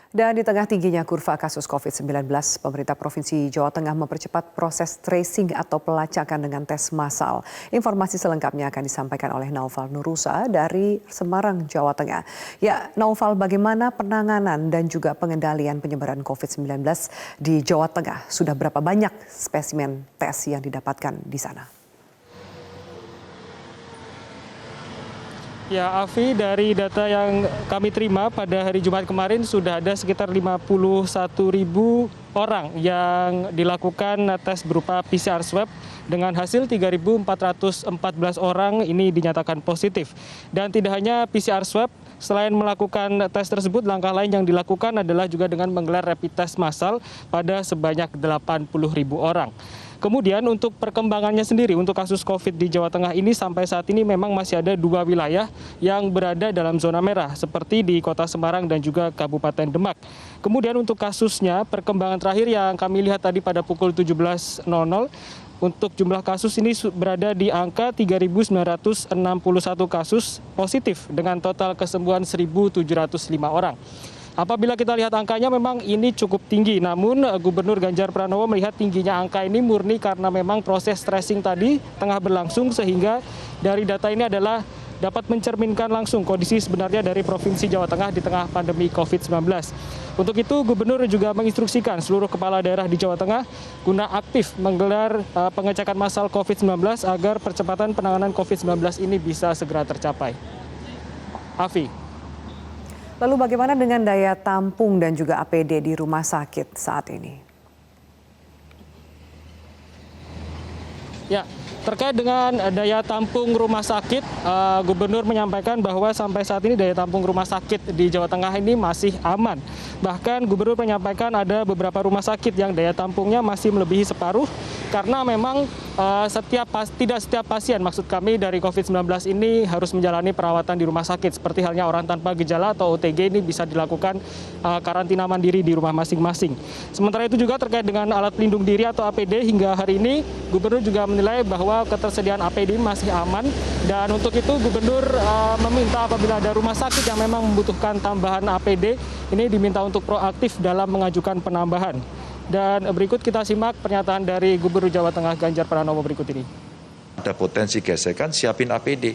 Dan di tengah tingginya kurva kasus COVID-19, pemerintah Provinsi Jawa Tengah mempercepat proses tracing atau pelacakan dengan tes massal. Informasi selengkapnya akan disampaikan oleh Naufal Nurusa dari Semarang, Jawa Tengah. Ya, Naufal, bagaimana penanganan dan juga pengendalian penyebaran COVID-19 di Jawa Tengah? Sudah berapa banyak spesimen tes yang didapatkan di sana? Ya, Afi, dari data yang kami terima pada hari Jumat kemarin sudah ada sekitar 51.000 orang yang dilakukan tes berupa PCR swab dengan hasil 3.414 orang ini dinyatakan positif. Dan tidak hanya PCR swab, selain melakukan tes tersebut, langkah lain yang dilakukan adalah juga dengan menggelar rapid test massal pada sebanyak 80.000 orang. Kemudian untuk perkembangannya sendiri untuk kasus COVID di Jawa Tengah ini sampai saat ini memang masih ada 2 wilayah yang berada dalam zona merah seperti di Kota Semarang dan juga Kabupaten Demak. Kemudian untuk kasusnya perkembangan terakhir yang kami lihat tadi pada pukul 17.00 untuk jumlah kasus ini berada di angka 3.961 kasus positif dengan total kesembuhan 1.705 orang. Apabila kita lihat angkanya memang ini cukup tinggi, namun Gubernur Ganjar Pranowo melihat tingginya angka ini murni karena memang proses tracing tadi tengah berlangsung sehingga dari data ini adalah dapat mencerminkan langsung kondisi sebenarnya dari Provinsi Jawa Tengah di tengah pandemi COVID-19. Untuk itu Gubernur juga menginstruksikan seluruh kepala daerah di Jawa Tengah guna aktif menggelar pengecekan massal COVID-19 agar percepatan penanganan COVID-19 ini bisa segera tercapai. Afi. Lalu bagaimana dengan daya tampung dan juga APD di rumah sakit saat ini? Ya, terkait dengan daya tampung rumah sakit, Gubernur menyampaikan bahwa sampai saat ini daya tampung rumah sakit di Jawa Tengah ini masih aman. Bahkan Gubernur menyampaikan ada beberapa rumah sakit yang daya tampungnya masih melebihi separuh karena memang tidak setiap pasien, maksud kami dari COVID-19 ini harus menjalani perawatan di rumah sakit. Seperti halnya orang tanpa gejala atau OTG ini bisa dilakukan karantina mandiri di rumah masing-masing. Sementara itu juga terkait dengan alat pelindung diri atau APD hingga hari ini Gubernur juga menilai bahwa ketersediaan APD masih aman. Dan untuk itu Gubernur meminta apabila ada rumah sakit yang memang membutuhkan tambahan APD, ini diminta untuk proaktif dalam mengajukan penambahan. Dan berikut kita simak pernyataan dari Gubernur Jawa Tengah Ganjar Pranowo berikut ini. Ada potensi gesekan, siapin APD,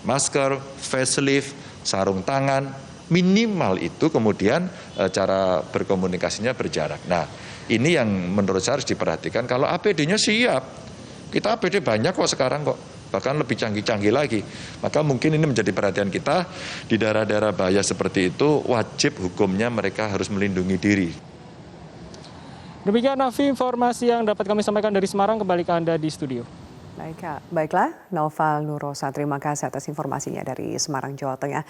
masker, facelift, sarung tangan, minimal itu kemudian cara berkomunikasinya berjarak. Nah, ini yang menurut saya harus diperhatikan. Kalau APD-nya siap, kita APD banyak kok sekarang kok, bahkan lebih canggih-canggih lagi. Maka mungkin ini menjadi perhatian kita di daerah-daerah bahaya seperti itu, wajib hukumnya mereka harus melindungi diri. Demikian Nafi, informasi yang dapat kami sampaikan dari Semarang. Kembali ke Anda di studio. Baiklah, Naufal Nurosa, terima kasih atas informasinya dari Semarang, Jawa Tengah.